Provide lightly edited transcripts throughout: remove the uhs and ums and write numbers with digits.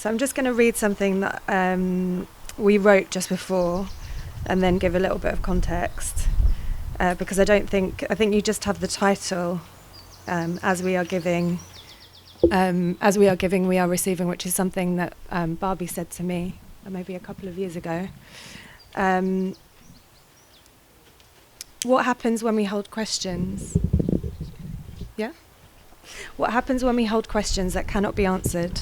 So I'm just going to read something that we wrote just before, and then give a little bit of context, because I think you just have the title, as we are giving, we are receiving, which is something that Barbie said to me maybe a couple of years ago. What happens when we hold questions? Yeah? What happens when we hold questions that cannot be answered?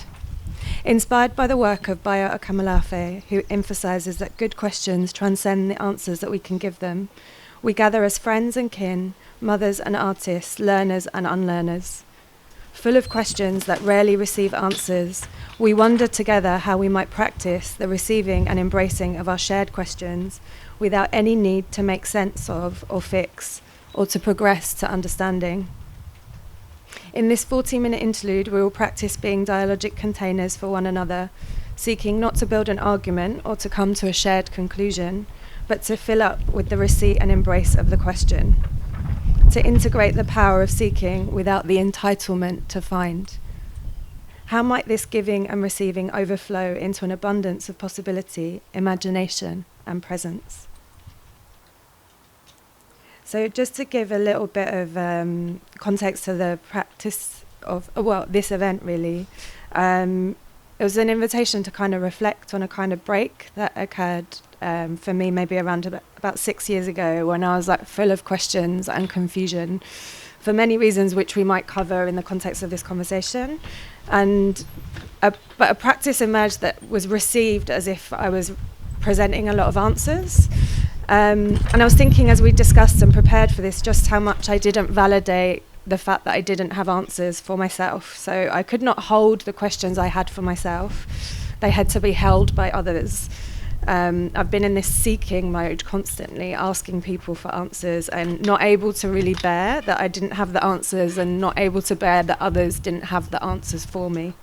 Inspired by the work of Bayo Akamalafe, who emphasizes that good questions transcend the answers that we can give them, we gather as friends and kin, mothers and artists, learners and unlearners. Full of questions that rarely receive answers, we wonder together how we might practice the receiving and embracing of our shared questions without any need to make sense of or fix, or to progress to understanding. In this 40-minute interlude, we will practice being dialogic containers for one another, seeking not to build an argument or to come to a shared conclusion, but to fill up with the receipt and embrace of the question, to integrate the power of seeking without the entitlement to find. How might this giving and receiving overflow into an abundance of possibility, imagination, and presence? So just to give a little bit of context to the practice of, this event really, it was an invitation to kind of reflect on a kind of break that occurred for me maybe around about 6 years ago, when I was like full of questions and confusion for many reasons which we might cover in the context of this conversation. And but a practice emerged that was received as if I was presenting a lot of answers. And I was thinking, as we discussed and prepared for this, just how much I didn't validate the fact that I didn't have answers for myself. So I could not hold the questions I had for myself. They had to be held by others. I've been in this seeking mode constantly, asking people for answers, and not able to really bear that I didn't have the answers, and not able to bear that others didn't have the answers for me.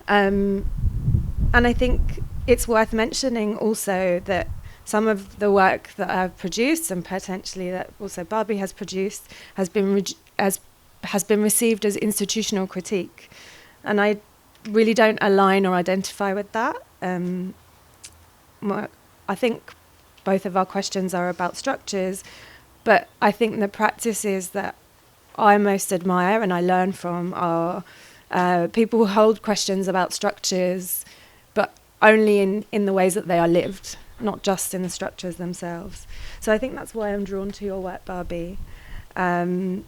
And I think it's worth mentioning also that some of the work that I've produced, and potentially that also Barbie has produced, has been received as institutional critique, and I really don't align or identify with that. I think both of our questions are about structures, but I think the practices that I most admire and I learn from are people who hold questions about structures, but only in the ways that they are lived, not just in the structures themselves. So I think that's why I'm drawn to your work, Barbie. And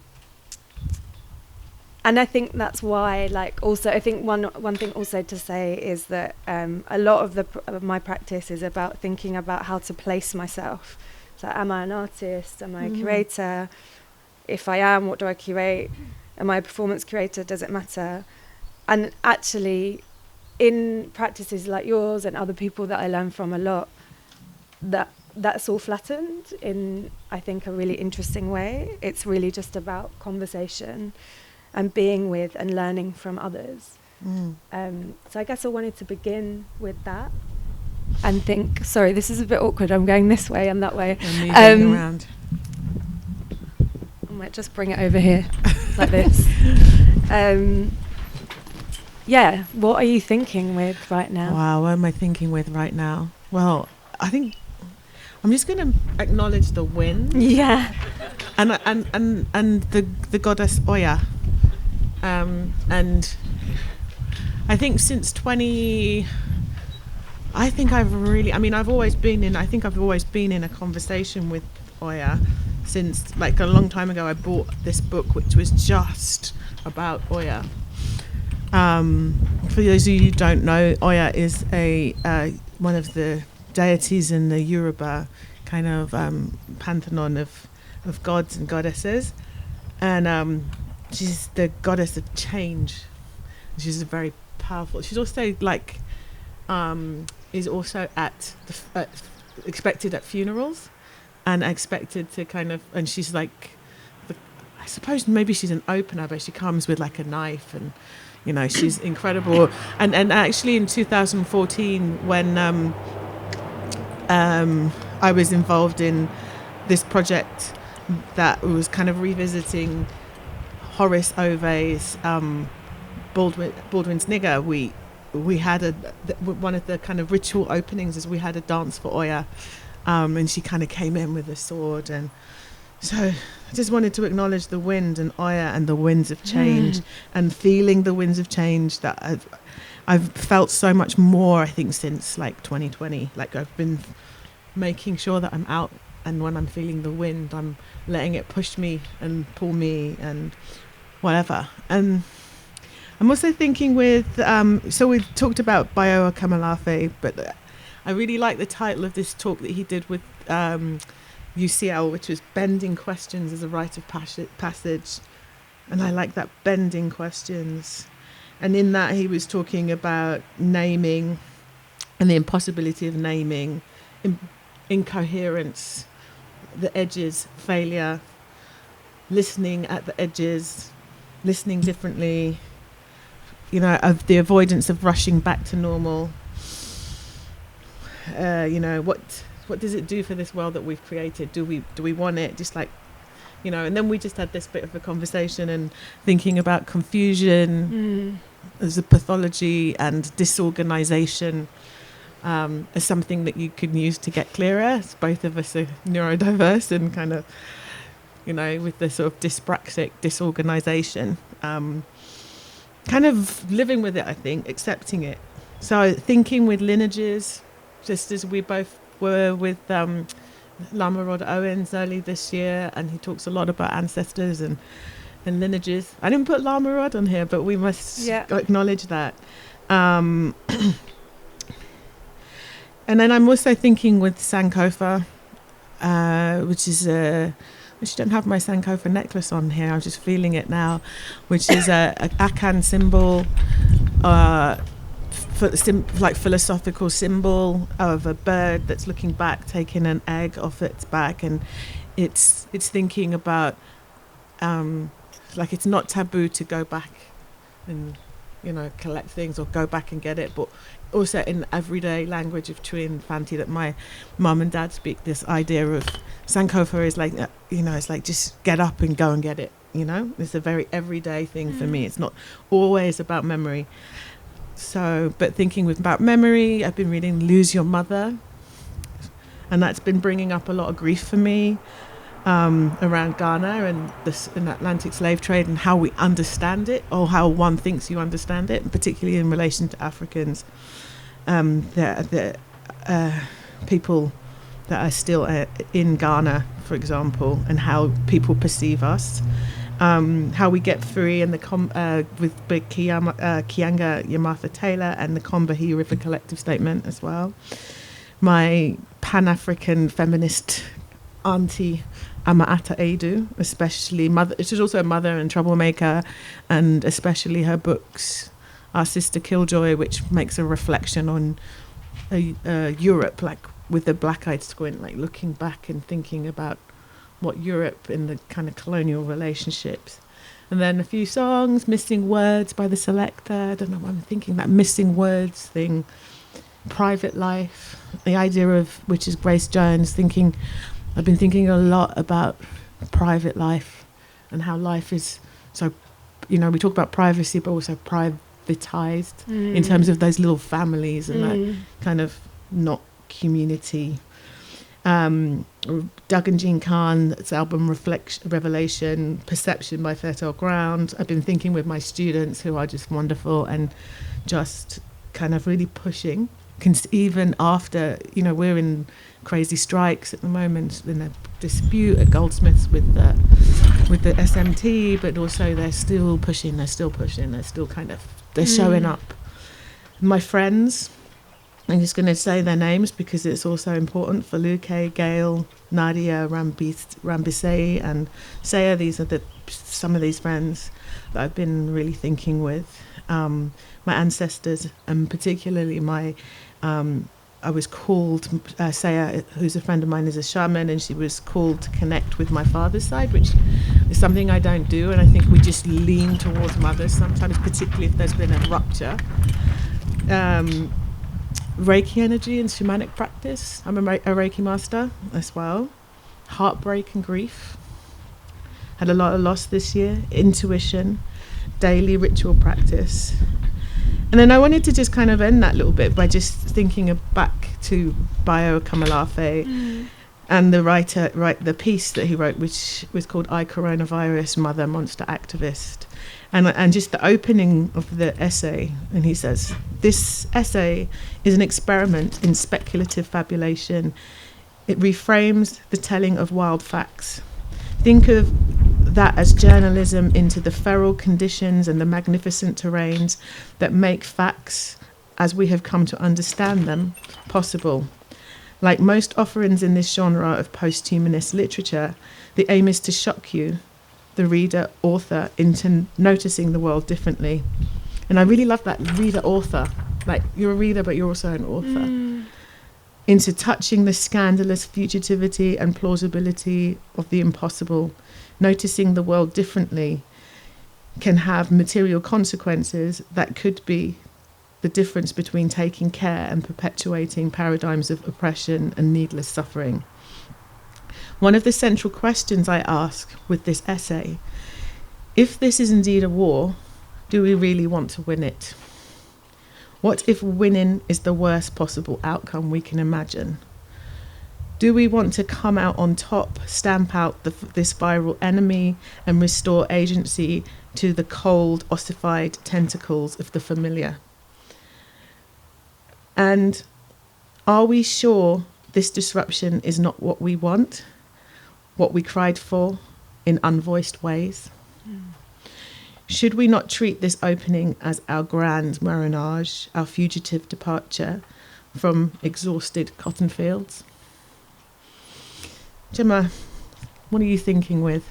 I think that's why, also, I think one thing also to say is that a lot of my practice is about thinking about how to place myself. So am I an artist? Am I a curator? If I am, what do I curate? Am I a performance curator? Does it matter? And actually, in practices like yours and other people that I learn from a lot, that's all flattened in, I think, a really interesting way. It's really just about conversation and being with and learning from others. So I guess I wanted to begin with that and think, sorry, this is a bit awkward, I'm going this way and that way. And moving around. I might just bring it over here, like this. What are you thinking with right now? Wow, what am I thinking with right now? Well, I think I'm just going to acknowledge the wind. Yeah. And the goddess Oya. And I think since I've always been in a conversation with Oya since, a long time ago. I bought this book which was just about Oya. For those of you who don't know, Oya is one of the deities in the Yoruba kind of pantheon of gods and goddesses, and she's the goddess of change. She's very powerful. She's also is also expected at funerals, and expected to and she's I suppose maybe she's an opener, but she comes with a knife, and she's incredible. And actually in 2014, when I was involved in this project that was kind of revisiting Horace Ove's Baldwin's Nigger, we had one of the kind of ritual openings is we had a dance for Oya, and she kind of came in with a sword, and so I just wanted to acknowledge the wind and Oya and the winds of change, and feeling the winds of change that I've felt so much more, I think, since like 2020. Like I've been making sure that I'm out, and when I'm feeling the wind, I'm letting it push me and pull me and whatever. And I'm also thinking with, so we've talked about Bayo Akamalafe, but I really like the title of this talk that he did with UCL, which was Bending Questions as a Rite of Passage. And I like that, bending questions. And in that he was talking about naming and the impossibility of naming, incoherence, the edges, failure, listening at the edges, listening differently, of the avoidance of rushing back to normal. What does it do for this world that we've created? Do we want it? Just like, and then we just had this bit of a conversation and thinking about confusion as a pathology and disorganization as something that you can use to get clearer. Both of us are neurodiverse and kind of, with the sort of dyspraxic disorganization, kind of living with it, I think, accepting it. So thinking with lineages, just as we both were with Lama Rod Owens early this year, and he talks a lot about ancestors and lineages. I didn't put Lama Rod on here, but we must acknowledge that. And then I'm also thinking with Sankofa, which is I don't have my Sankofa necklace on here, I'm just feeling it now, which is a Akan symbol, like philosophical symbol of a bird that's looking back, taking an egg off its back, and it's thinking about like it's not taboo to go back and collect things or go back and get it, but also in everyday language of Tui and Fanti that my mum and dad speak, this idea of Sankofa is like it's like just get up and go and get it. It's a very everyday thing for me. It's not always about memory. So, but thinking about memory, I've been reading Lose Your Mother, and that's been bringing up a lot of grief for me around Ghana and this and Atlantic slave trade and how we understand it, or how one thinks you understand it, and particularly in relation to Africans, the people that are still in Ghana, for example, and how people perceive us. How we get free, and with Kianga Yamatha Taylor and the Combahee River Collective Statement as well. My Pan-African feminist auntie Amaata Edu, especially mother. She's also a mother and troublemaker, and especially her books, Our Sister Killjoy, which makes a reflection on Europe, like with the black-eyed squint, like looking back and thinking about what Europe in the kind of colonial relationships. And then a few songs, Missing Words by The Selector. I don't know what I'm thinking, that missing words thing. Private Life, the idea of, which is Grace Jones, I've been thinking a lot about private life and how life is so, we talk about privacy, but also privatized in terms of those little families and that kind of not community. Doug and Jean Khan's album Revelation, Perception by Fertile Ground. I've been thinking with my students, who are just wonderful and just kind of really pushing, even after, we're in crazy strikes at the moment, in a dispute at Goldsmiths with the SMT, but also they're still pushing, they're still showing up. My friends, I'm just going to say their names because it's also important. Faluke, Gail, Nadia, Rambisei, and Saya. These are some of these friends that I've been really thinking with. My ancestors, and particularly I was called, Saya, who's a friend of mine, is a shaman, and she was called to connect with my father's side, which is something I don't do, and I think we just lean towards mothers sometimes, particularly if there's been a rupture. Reiki energy and shamanic practice. I'm a Reiki master as well. Heartbreak and grief. Had a lot of loss this year. Intuition. Daily ritual practice. And then I wanted to just kind of end that little bit by just thinking back to Bayo Akamalafe and the piece that he wrote, which was called I, Coronavirus, Mother, Monster, Activist. And just the opening of the essay, and he says, this essay is an experiment in speculative fabulation. It reframes the telling of wild facts. Think of that as journalism into the feral conditions and the magnificent terrains that make facts, as we have come to understand them, possible. Like most offerings in this genre of post-humanist literature, the aim is to shock you, the reader, author, into noticing the world differently. And I really love that reader-author. Like, you're a reader, but you're also an author. Into touching the scandalous fugitivity and plausibility of the impossible. Noticing the world differently can have material consequences that could be the difference between taking care and perpetuating paradigms of oppression and needless suffering. One of the central questions I ask with this essay, if this is indeed a war, do we really want to win it? What if winning is the worst possible outcome we can imagine? Do we want to come out on top, stamp out this viral enemy, and restore agency to the cold, ossified tentacles of the familiar? And are we sure this disruption is not what we want? What we cried for in unvoiced ways? Should we not treat this opening as our grand marinage, our fugitive departure from exhausted cotton fields? Jemma, what are you thinking with?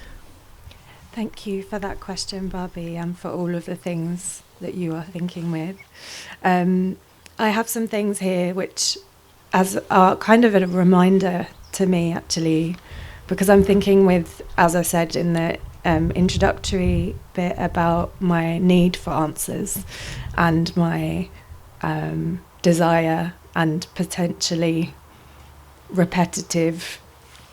Thank you for that question, Barbie, and for all of the things that you are thinking with. I have some things here which are kind of a reminder to me, actually, because I'm thinking with, as I said in the introductory bit, about my need for answers and my desire and potentially repetitive,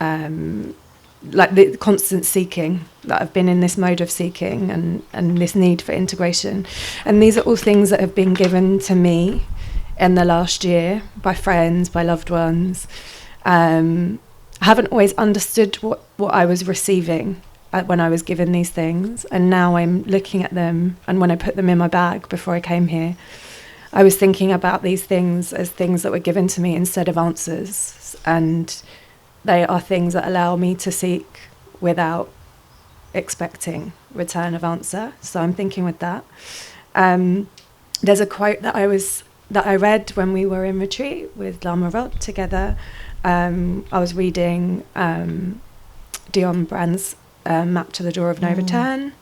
like the constant seeking, that I've been in this mode of seeking and this need for integration. And these are all things that have been given to me in the last year by friends, by loved ones. I haven't always understood what I was receiving when I was given these things, and now I'm looking at them, and when I put them in my bag before I came here, I was thinking about these things as things that were given to me instead of answers, and they are things that allow me to seek without expecting return of answer. So I'm thinking with that. There's a quote that I read when we were in retreat with Lama Rod together. I was reading Dion Brand's Map to the Door of No Return,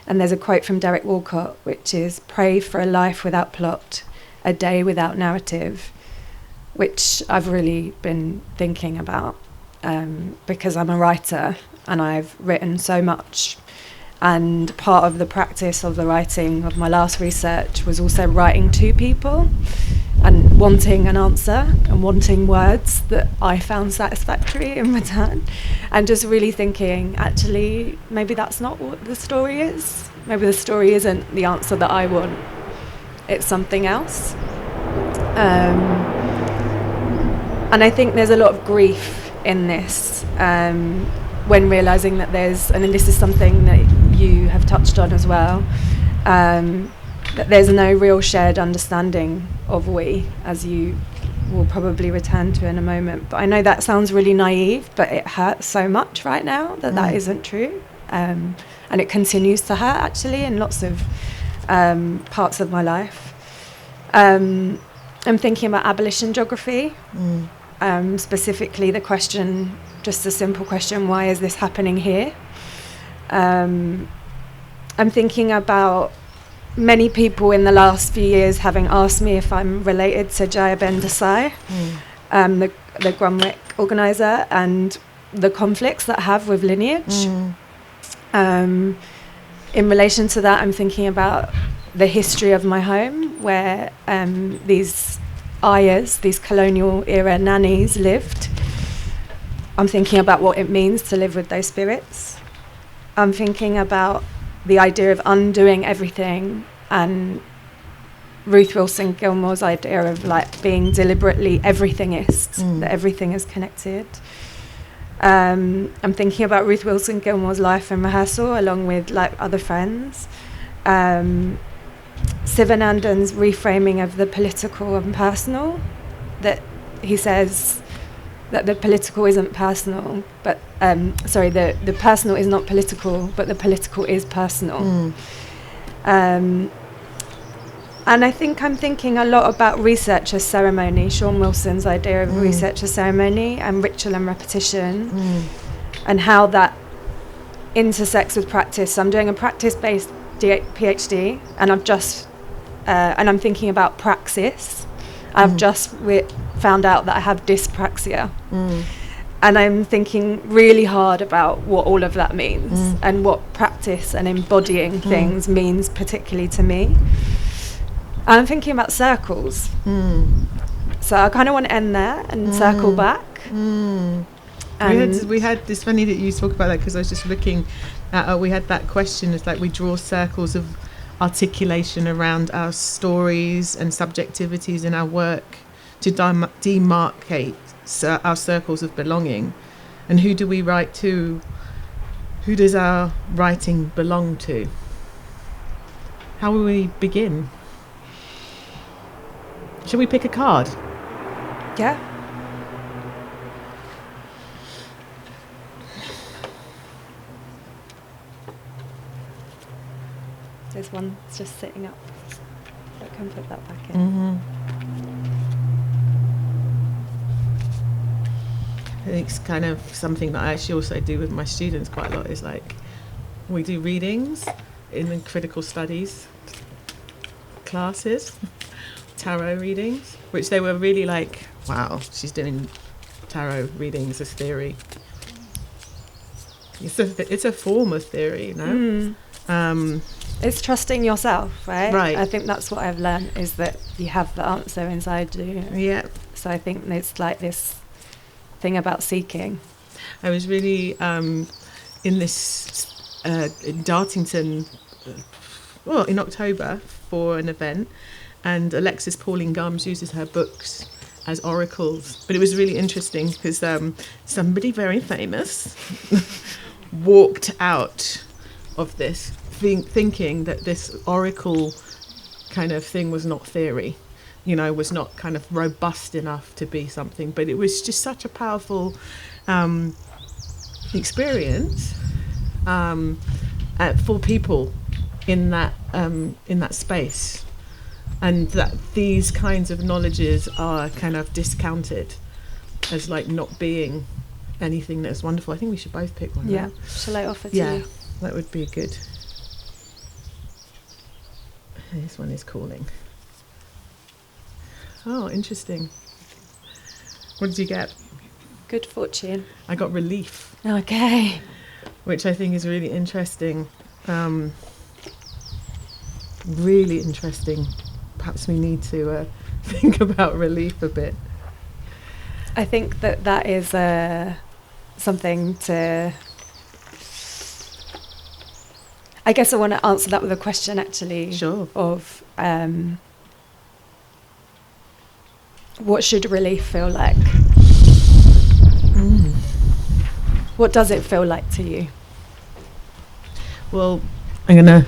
and there's a quote from Derek Walcott, which is, "Pray for a life without plot, a day without narrative," which I've really been thinking about because I'm a writer and I've written so much, and part of the practice of the writing of my last research was also writing to people and wanting an answer and wanting words that I found satisfactory in return, and just really thinking, actually, maybe that's not what the story is. Maybe the story isn't the answer that I want. It's something else. And I think there's a lot of grief in this when realising that there's, and this is something that you have touched on as well, that there's no real shared understanding of we, as you will probably return to in a moment. But I know that sounds really naive, but it hurts so much right now that isn't true. And it continues to hurt, actually, in lots of parts of my life. I'm thinking about abolition geography, specifically the question, just a simple question, why is this happening here? I'm thinking about many people in the last few years having asked me if I'm related to Jemma Desai, the Grumwick organiser, and the conflicts that I have with lineage. In relation to that, I'm thinking about the history of my home, where these ayahs, these colonial era nannies, lived. I'm thinking about what it means to live with those spirits. I'm thinking about the idea of undoing everything and Ruth Wilson Gilmore's idea of like being deliberately everythingist, that everything is connected. I'm thinking about Ruth Wilson Gilmore's life in rehearsal along with like other friends. Sivanandan's reframing of the political and personal, that he says that the political isn't personal, but the personal is not political, but the political is personal. And I think I'm thinking a lot about research as ceremony, Sean Wilson's idea of research as ceremony and ritual and repetition, and how that intersects with practice. I'm doing a practice-based PhD, and I'm thinking about praxis. I've just found out that I have dyspraxia. And I'm thinking really hard about what all of that means and what practice and embodying things means particularly to me. I'm thinking about circles. So I kind of want to end there and circle back. We had this, funny that you talk about that, because I was just looking at, we had that question, it's like we draw circles of articulation around our stories and subjectivities in our work to demarcate our circles of belonging. And who do we write to? Who does our writing belong to? How will we begin? Shall we pick a card? Yeah. There's one just sitting up. I can put that back in. I think it's kind of something that I actually also do with my students quite a lot, is like we do readings in the critical studies classes, tarot readings, which they were really like, wow, she's doing tarot readings as theory. It's a form of theory, you know? It's trusting yourself, right? Right. I think that's what I've learned, is that you have the answer inside you. Yeah. So I think it's like this thing about seeking. I was really in this in Dartington, in October for an event, and Alexis Pauline Gums uses her books as oracles. But it was really interesting because somebody very famous walked out of this thinking that this oracle kind of thing was not theory, you know, was not kind of robust enough to be something. But it was just such a powerful experience for people in that space, and that these kinds of knowledges are kind of discounted as like not being anything that's wonderful. I think we should both pick one. Yeah. Right? Shall I offer to Yeah, you? that would be good. This one is calling. Oh, interesting. What did you get? Good fortune. I got relief, Okay. which I think is really interesting. Really interesting. Perhaps we need to think about relief a bit. I think that is something to... I guess I want to answer that with a question, actually. Sure. Of what should relief feel like? What does it feel like to you? Well, I'm going to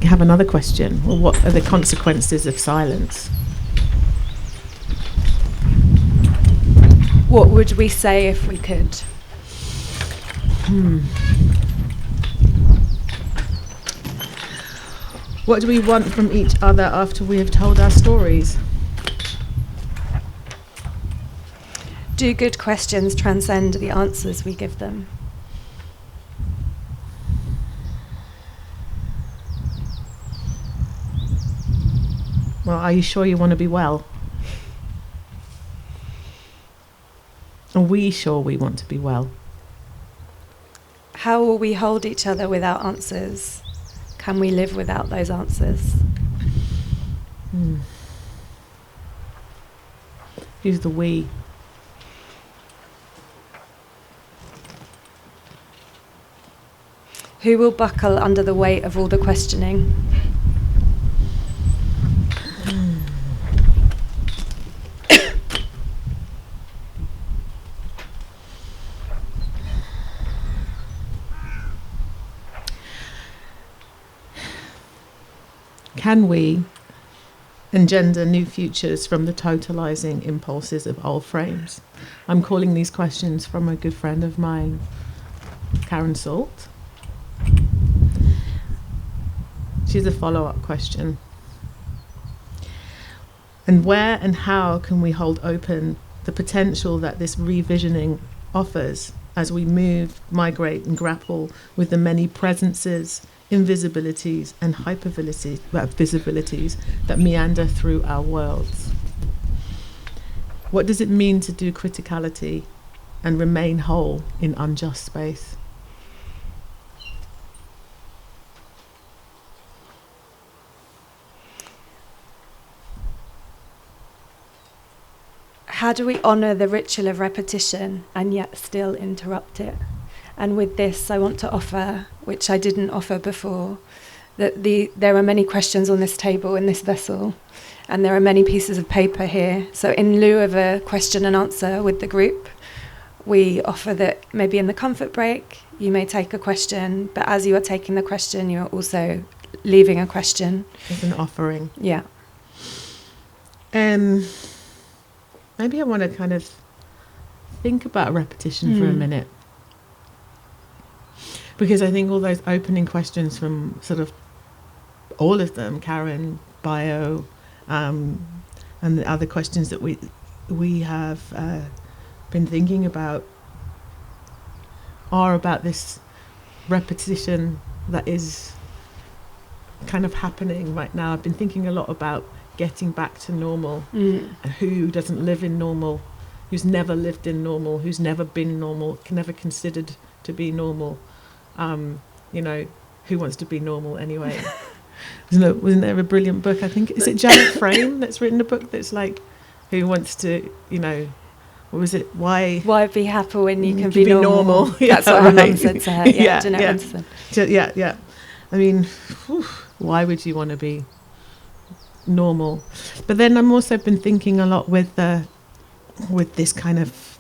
have another question. Well, what are the consequences of silence? What would we say if we could? What do we want from each other after we have told our stories? Do good questions transcend the answers we give them? Well, are you sure you want to be well? Are we sure we want to be well? How will we hold each other without answers? Can we live without those answers? Who's the we? Who will buckle under the weight of all the questioning? Can we engender new futures from the totalizing impulses of old frames? I'm calling these questions from a good friend of mine, Karen Salt. She's a follow-up question. And where and how can we hold open the potential that this revisioning offers as we move, migrate, and grapple with the many presences, invisibilities, and visibilities that meander through our worlds? What does it mean to do criticality and remain whole in unjust space? How do we honour the ritual of repetition and yet still interrupt it? And with this, I want to offer, which I didn't offer before, that there are many questions on this table in this vessel, and there are many pieces of paper here. So in lieu of a question and answer with the group, we offer that maybe in the comfort break, you may take a question, but as you are taking the question, you're also leaving a question. As an offering. Yeah. Maybe I want to kind of think about repetition for a minute. Because I think all those opening questions from sort of all of them, Karen, Bayo, and the other questions that we have been thinking about are about this repetition that is kind of happening right now. I've been thinking a lot about getting back to normal, and who doesn't live in normal, who's never lived in normal, who's never been normal, never considered to be normal. Who wants to be normal anyway? Wasn't there a brilliant book? I think, is it Janet Frame that's written a book that's like, who wants to, what was it? Why be happy when you can be normal? That's what her mum said to her. Yeah, Jeanette Winston. Yeah. I mean, why would you want to be normal? But then I'm also been thinking a lot with this kind of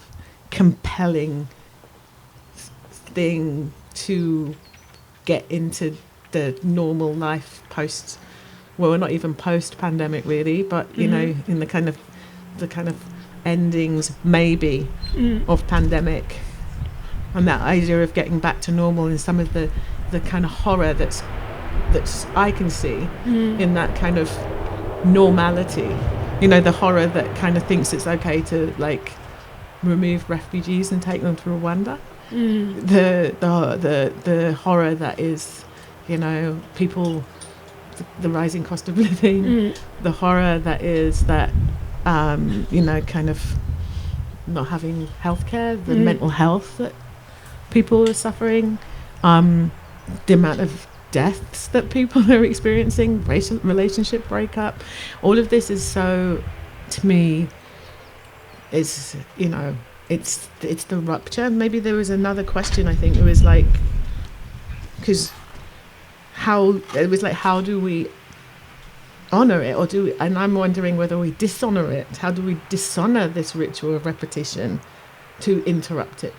compelling thing to get into the normal life post, well, not even post pandemic really, but in the kind of endings maybe of pandemic, and that idea of getting back to normal, and some of the kind of horror that's I can see in that kind of normality, the horror that kind of thinks it's okay to like remove refugees and take them to Rwanda, the horror that is, people, the rising cost of living, the horror that is that kind of not having healthcare, the mental health that people are suffering, the amount of deaths that people are experiencing, relationship breakup, all of this is so, to me, is it's the rupture. Maybe there was another question, I think it was like, because how do we honor it, or and I'm wondering whether we dishonor it. How do we dishonor this ritual of repetition, to interrupt it,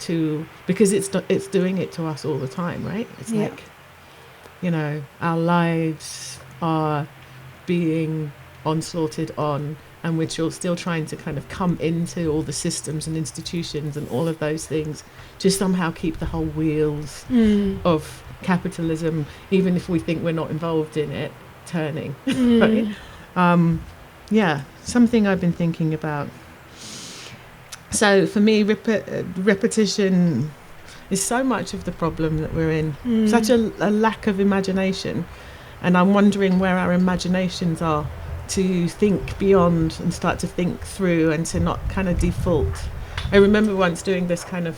because it's doing it to us all the time, right? It's like, our lives are being onslaughted on, and we're still trying to kind of come into all the systems and institutions and all of those things to somehow keep the whole wheels of capitalism, even if we think we're not involved in it, turning. Right? Something I've been thinking about. So for me, repetition is so much of the problem that we're in. Such a lack of imagination, and I'm wondering where our imaginations are to think beyond and start to think through, and to not kind of default. I remember once doing this kind of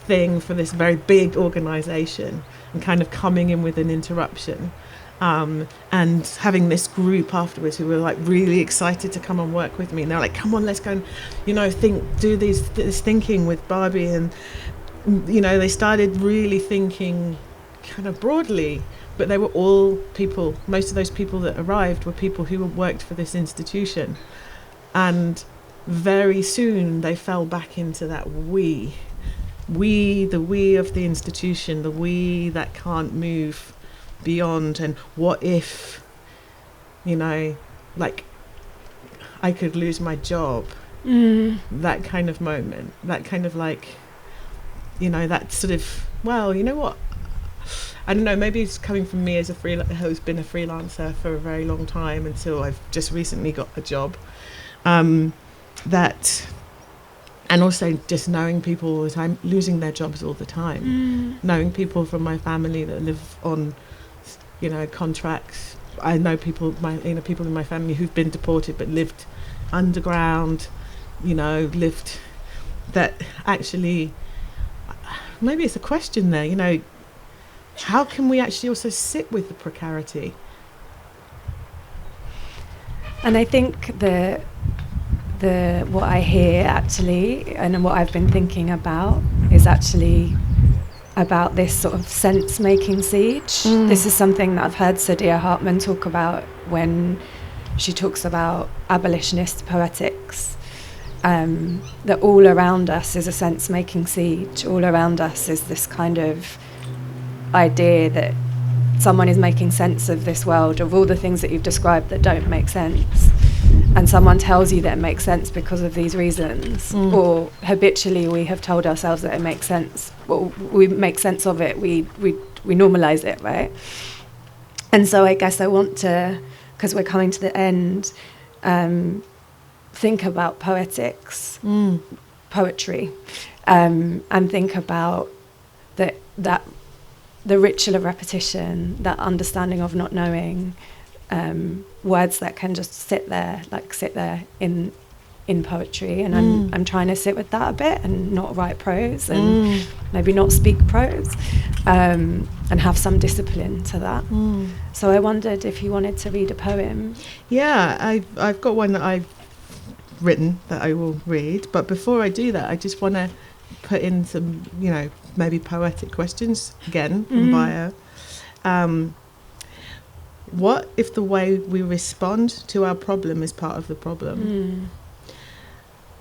thing for this very big organisation, and kind of coming in with an interruption, and having this group afterwards who were like really excited to come and work with me, and they're like, come on, let's go and do this thinking with Barbie, and they started really thinking kind of broadly, but they were all people, most of those people that arrived were people who worked for this institution, and very soon they fell back into that we, the we of the institution, the we that can't move beyond, and what if you know, like I could lose my job. That kind of moment, that kind of like, you know, that sort of, well, you know what? I don't know, maybe it's coming from me as a who's been a freelancer for a very long time until I've just recently got a job. That, and also just knowing people all the time, losing their jobs all the time, knowing people from my family that live on, you know, contracts. I know people, people in my family who've been deported but lived underground, you know, lived, that actually, maybe it's a question there, you know, how can we actually also sit with the precarity? And I think the what I hear actually, and what I've been thinking about, is actually about this sort of sense-making siege. This is something that I've heard Saidiya Hartman talk about when she talks about abolitionist poetics. That all around us is a sense-making siege. All around us is this kind of idea that someone is making sense of this world, of all the things that you've described that don't make sense. And someone tells you that it makes sense because of these reasons. Or habitually we have told ourselves that it makes sense. Well, we make sense of it. We normalise it, right? And so I guess I want to, because we're coming to the end, think about poetics, poetry, and think about that the ritual of repetition, that understanding of not knowing, words that can just sit there in poetry. And I'm trying to sit with that a bit and not write prose and maybe not speak prose, and have some discipline to that. So I wondered if you wanted to read a poem. Yeah, I've got one that I've written that I will read, but before I do that, I just want to put in some, you know, maybe poetic questions again from Bayo. What if the way we respond to our problem is part of the problem?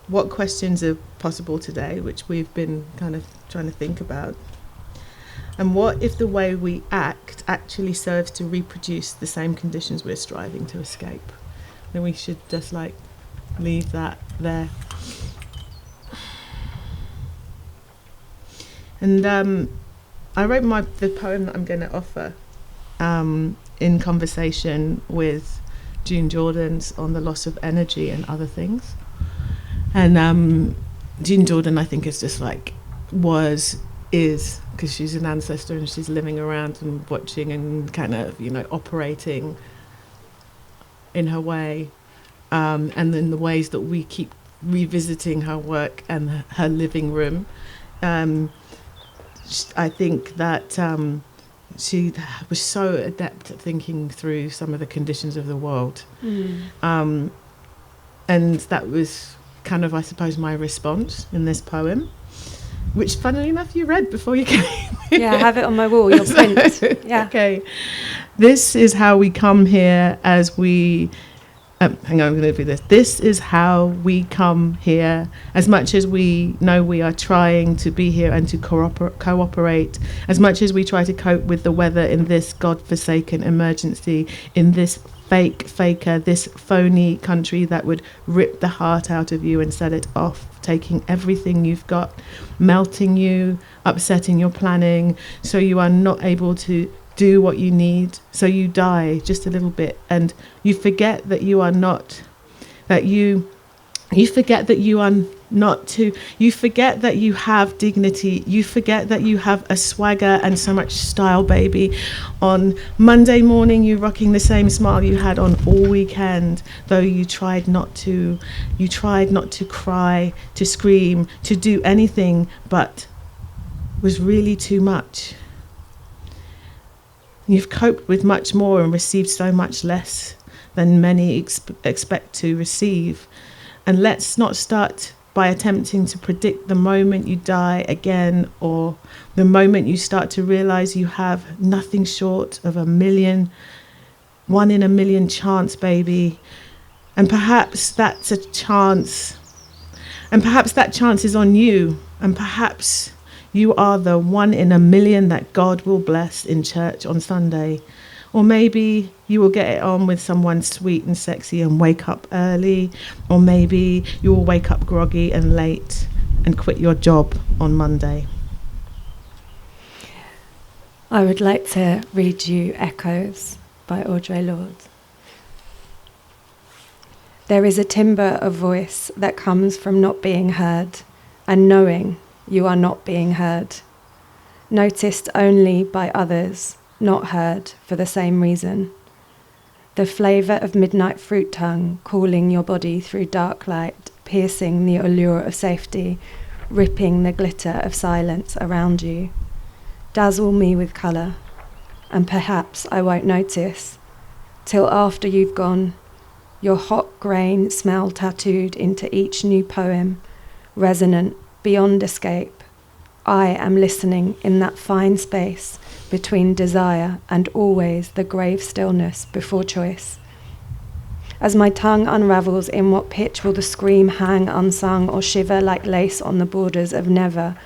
What questions are possible today, which we've been kind of trying to think about? And what if the way we act actually serves to reproduce the same conditions we're striving to escape? Then we should just like leave that there. And I wrote the poem that I'm going to offer in conversation with June Jordan's on the loss of energy and other things. And June Jordan, I think, is just like, is, because she's an ancestor and she's living around and watching and kind of, you know, operating in her way. And in the ways that we keep revisiting her work and her living room. I think that she was so adept at thinking through some of the conditions of the world. And that was kind of, I suppose, my response in this poem, which, funnily enough, you read before you came. Yeah, I have it on my wall, your print. Yeah. Okay. This is how we come here as we... hang on, I'm going to do this. This is how we come here, as much as we know we are trying to be here and to cooperate, as much as we try to cope with the weather in this God-forsaken emergency, in this faker, this phony country that would rip the heart out of you and set it off, taking everything you've got, melting you, upsetting your planning, so you are not able to do what you need, so you die just a little bit, and you forget that you are not, that you forget that you are not to, you forget that you have dignity, you forget that you have a swagger and so much style, baby. On Monday morning, you're rocking the same smile you had on all weekend, though you tried not to cry, to scream, to do anything, but was really too much. You've coped with much more and received so much less than many expect to receive. And let's not start by attempting to predict the moment you die again, or the moment you start to realize you have nothing short of 1 in a million chance, baby. And perhaps that's a chance. And perhaps that chance is on you. And perhaps you are the 1 in a million that God will bless in church on Sunday, Or maybe you will get it on with someone sweet and sexy and wake up early. Or maybe you will wake up groggy and late and quit your job on Monday. I would like to read you Echoes by Audre Lorde. There is a timbre of voice that comes from not being heard and knowing you are not being heard. Noticed only by others, not heard for the same reason. The flavour of midnight fruit tongue calling your body through dark light, piercing the allure of safety, ripping the glitter of silence around you. Dazzle me with colour, and perhaps I won't notice, till after you've gone, your hot grain smell tattooed into each new poem, resonant, beyond escape. I am listening in that fine space between desire and always the grave stillness before choice. As my tongue unravels, in what pitch will the scream hang unsung or shiver like lace on the borders of never,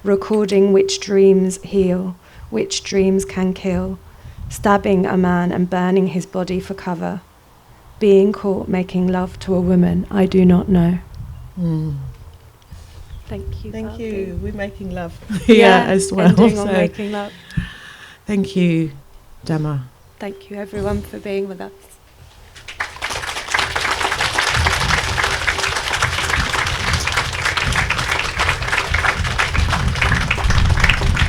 recording which dreams heal, which dreams can kill, stabbing a man and burning his body for cover, being caught making love to a woman I do not know. Thank you. Thank Barby. you. We're making love. Yeah, as well. ending on making love. Thank you, Jemma. Thank you everyone for being with us.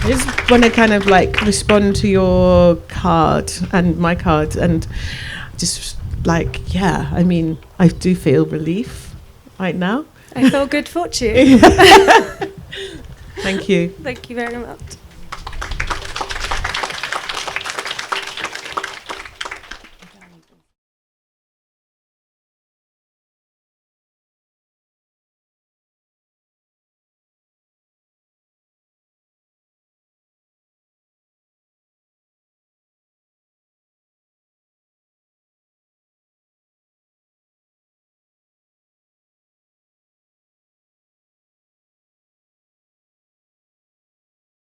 I just want to kind of like respond to your card and my card and just like, yeah, I mean, I do feel relief right now. I feel good fortune. Thank you. Thank you very much.